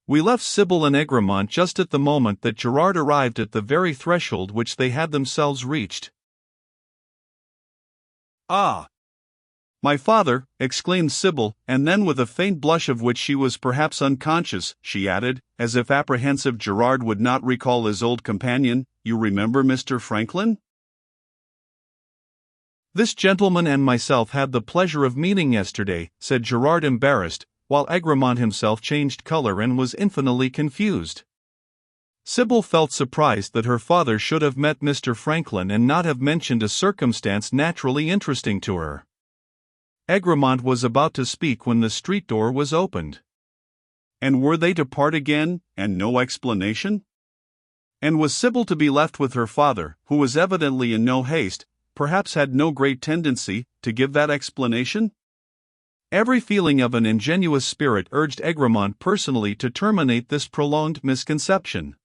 We left Sybil and Egremont just at the moment that Gerard arrived at the very threshold which they had themselves reached. "Ah! My father," exclaimed Sybil, and then with a faint blush of which she was perhaps unconscious, she added, as if apprehensive Gerard would not recall his old companion, "You remember Mr. Franklin?" "This gentleman and myself had the pleasure of meeting yesterday," said Gerard, embarrassed, while Egremont himself changed color and was infinitely confused. Sybil felt surprised that her father should have met Mr. Franklin and not have mentioned a circumstance naturally interesting to her. Egremont was about to speak when the street door was opened. And were they to part again, and no explanation? And was Sybil to be left with her father, who was evidently in no haste, perhaps had no great tendency, to give that explanation? Every feeling of an ingenuous spirit urged Egremont personally to terminate this prolonged misconception.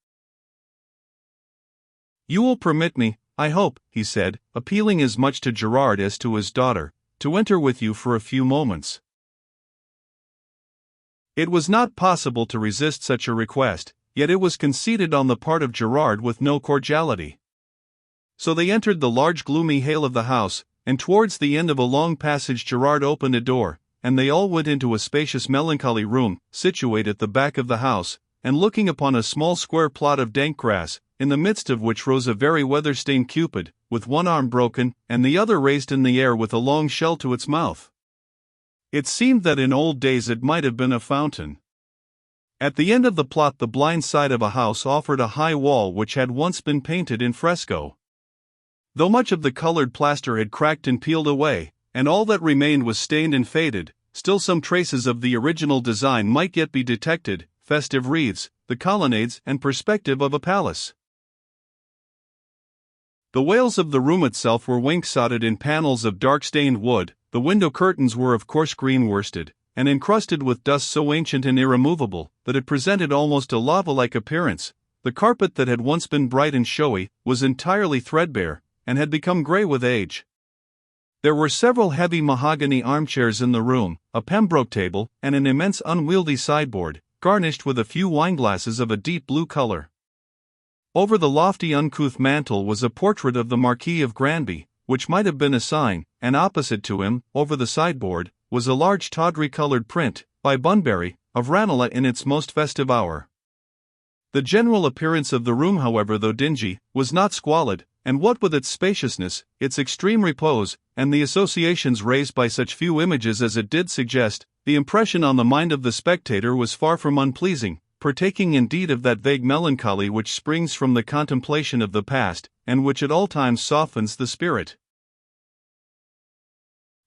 "You will permit me, I hope," he said, appealing as much to Gerard as to his daughter, "to enter with you for a few moments." It was not possible to resist such a request, yet it was conceded on the part of Gerard with no cordiality. So they entered the large gloomy hall of the house, and towards the end of a long passage Gerard opened a door, and they all went into a spacious melancholy room, situate at the back of the house, and looking upon a small square plot of dank grass, in the midst of which rose a very weather-stained Cupid, with one arm broken, and the other raised in the air with a long shell to its mouth. It seemed that in old days it might have been a fountain. At the end of the plot the blind side of a house offered a high wall which had once been painted in fresco. Though much of the colored plaster had cracked and peeled away, and all that remained was stained and faded, still some traces of the original design might yet be detected: festive wreaths, the colonnades and perspective of a palace. The walls of the room itself were wainscoted in panels of dark-stained wood, the window curtains were of coarse green worsted, and encrusted with dust so ancient and irremovable that it presented almost a lava-like appearance. The carpet that had once been bright and showy was entirely threadbare, and had become grey with age. There were several heavy mahogany armchairs in the room, a Pembroke table, and an immense unwieldy sideboard, garnished with a few wineglasses of a deep blue color. Over the lofty uncouth mantel was a portrait of the Marquis of Granby, which might have been a sign, and opposite to him, over the sideboard, was a large tawdry-colored print, by Bunbury, of Ranelagh in its most festive hour. The general appearance of the room, however, though dingy, was not squalid, and what with its spaciousness, its extreme repose, and the associations raised by such few images as it did suggest, the impression on the mind of the spectator was far from unpleasing, partaking indeed of that vague melancholy which springs from the contemplation of the past, and which at all times softens the spirit.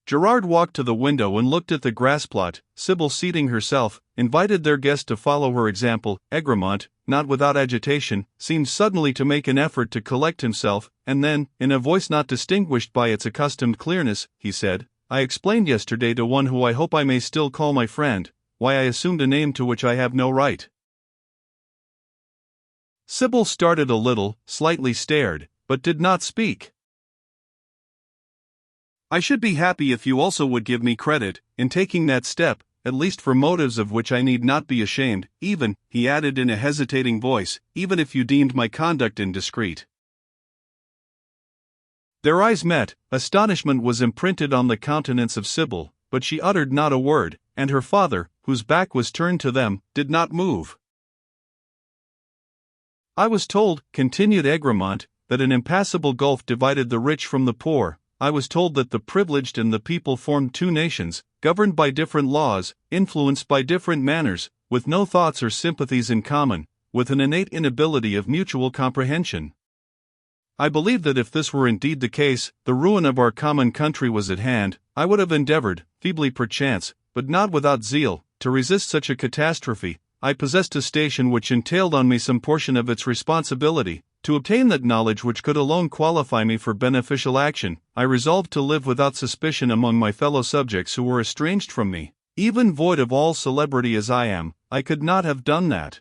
Gerard walked to the window and looked at the grass plot. Sybil, seating herself, invited their guest to follow her example. Egremont, not without agitation, seemed suddenly to make an effort to collect himself, and then, in a voice not distinguished by its accustomed clearness, he said, "I explained yesterday to one who I hope I may still call my friend, why I assumed a name to which I have no right." Sybil started a little, slightly stared, but did not speak. "I should be happy if you also would give me credit, in taking that step, at least for motives of which I need not be ashamed, even," he added in a hesitating voice, "even if you deemed my conduct indiscreet." Their eyes met, astonishment was imprinted on the countenance of Sybil, but she uttered not a word, and her father, whose back was turned to them, did not move. "I was told," continued Egremont, "that an impassable gulf divided the rich from the poor. I was told that the privileged and the people formed two nations, governed by different laws, influenced by different manners, with no thoughts or sympathies in common, with an innate inability of mutual comprehension. I believe that if this were indeed the case, the ruin of our common country was at hand. I would have endeavored, feebly perchance, but not without zeal, to resist such a catastrophe. I possessed a station which entailed on me some portion of its responsibility. To obtain that knowledge which could alone qualify me for beneficial action, I resolved to live without suspicion among my fellow subjects who were estranged from me. Even void of all celebrity as I am, I could not have done that.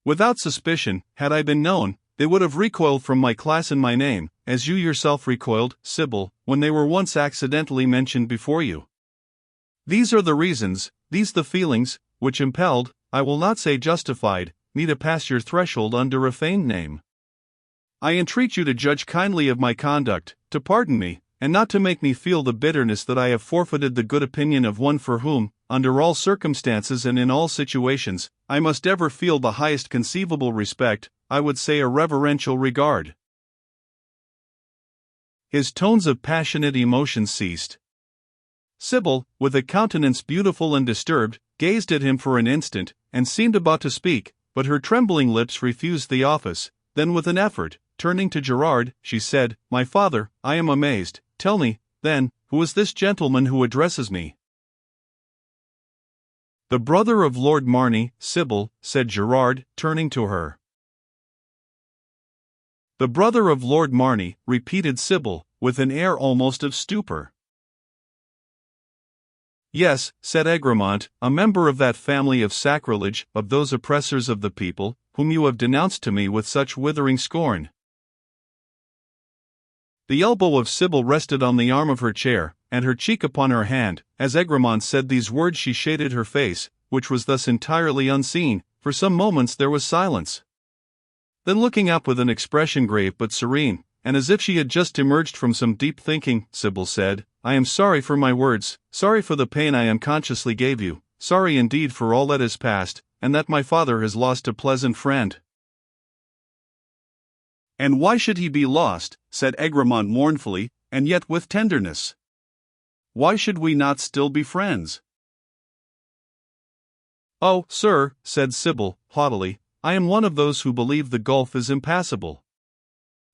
Without suspicion, had I been known, they would have recoiled from my class and my name, as you yourself recoiled, Sybil, when they were once accidentally mentioned before you. These are the reasons, these the feelings, which impelled, I will not say justified, me to pass your threshold under a feigned name. I entreat you to judge kindly of my conduct, to pardon me, and not to make me feel the bitterness that I have forfeited the good opinion of one for whom, under all circumstances and in all situations, I must ever feel the highest conceivable respect, I would say a reverential regard. His tones of passionate emotion ceased. Sybil, with a countenance beautiful and disturbed, gazed at him for an instant, and seemed about to speak, but her trembling lips refused the office. Then with an effort, turning to Gerard, she said, "My father, I am amazed. Tell me, then, who is this gentleman who addresses me?" "The brother of Lord Marney, Sybil," said Gerard, turning to her. "The brother of Lord Marney," repeated Sybil, with an air almost of stupor. "Yes," said Egremont, "a member of that family of sacrilege, of those oppressors of the people, whom you have denounced to me with such withering scorn." The elbow of Sybil rested on the arm of her chair, and her cheek upon her hand. As Egremont said these words she shaded her face, which was thus entirely unseen. For some moments there was silence. Then looking up with an expression grave but serene, and as if she had just emerged from some deep thinking, Sybil said, "I am sorry for my words, sorry for the pain I unconsciously gave you, sorry indeed for all that has passed, and that my father has lost a pleasant friend." "And why should he be lost?" said Egremont mournfully, and yet with tenderness. "Why should we not still be friends?" "Oh, sir," said Sybil, haughtily, "I am one of those who believe the gulf is impassable."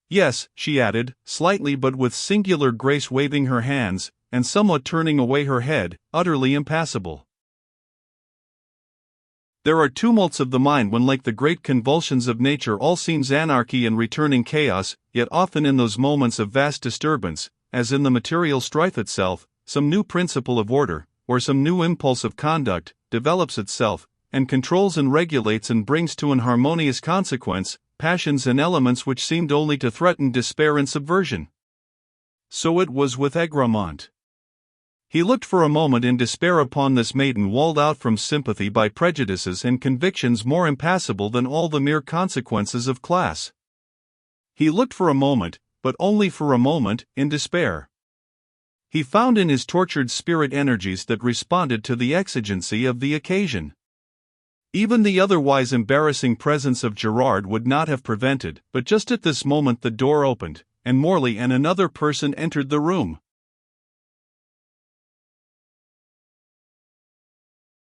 "Yes," she added, slightly but with singular grace waving her hands, and somewhat turning away her head, "utterly impassable. There are tumults of the mind when like the great convulsions of nature all seems anarchy and returning chaos, yet often in those moments of vast disturbance, as in the material strife itself, some new principle of order, or some new impulse of conduct, develops itself, and controls and regulates and brings to an harmonious consequence, passions and elements which seemed only to threaten despair and subversion. So it was with Egremont. He looked for a moment in despair upon this maiden walled out from sympathy by prejudices and convictions more impassable than all the mere consequences of class. He looked for a moment, but only for a moment, in despair. He found in his tortured spirit energies that responded to the exigency of the occasion. Even the otherwise embarrassing presence of Gerard would not have prevented, but just at this moment the door opened, and Morley and another person entered the room.